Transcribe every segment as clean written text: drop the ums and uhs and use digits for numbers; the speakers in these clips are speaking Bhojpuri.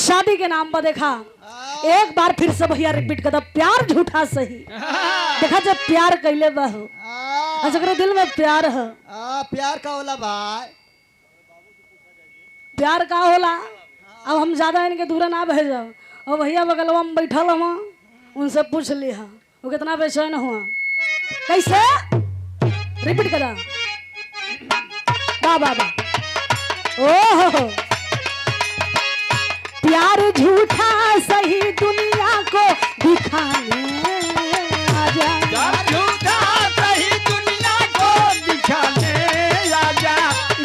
शादी के नाम पर देखा एक बार फिर से भैया रिपीट कर प्यार झूठा सही। देखा जब प्यार कैले बहू अजगर दिल में प्यार है। प्यार का होला भाई, प्यार का होला। अब हम ज्यादा इनके दूर ना भेजो। और भैया बगलवा में बैठल हम उनसे पूछ लिया वो कितना बेचैन हुआ। कैसे रिपीट करा बाबा ओहो प्यार झूठा सही दुनिया को दिखाने आजा। झूठा सही दुनिया को दिखाने आजा।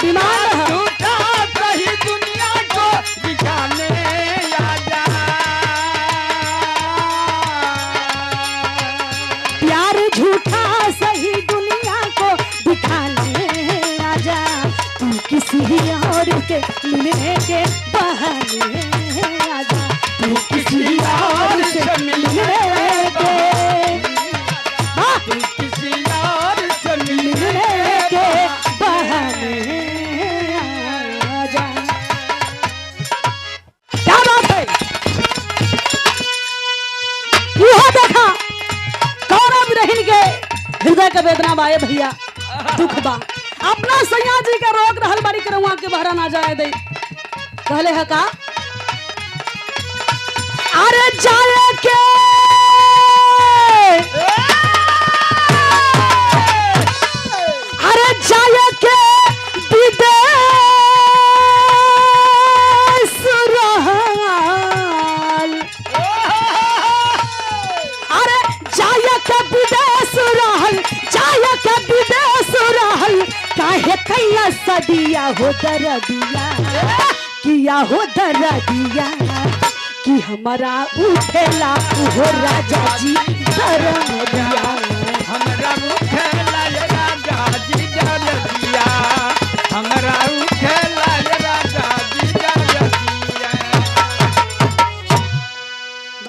डिमांड है झूठा सही दुनिया को दिखाने आजा। प्यार झूठा सही दुनिया को दिखाने आजा। तू किसी और के मिलने के बहाने आजा। तू किसी और से मिलने के तू किसी और से मिलने के बहाने आजा। क्या बात है यह देखा कौरव विरहीन के हृदय का वेदना बाए भैया दुख बा। अपना सैया जी के रोक रहल बारी के रहुआ के बहरा ना जाए दे। कहले है का अरे जाए के अरे जाए के विदेश रहल। अरे जाए के विदेश रहल जाए के विदेश रहल। काहे कैला सदिया हो दरदिया किया हो दरदिया कि हमारा उठेला हो राजा जी धर्म दिया। हमरा मुखे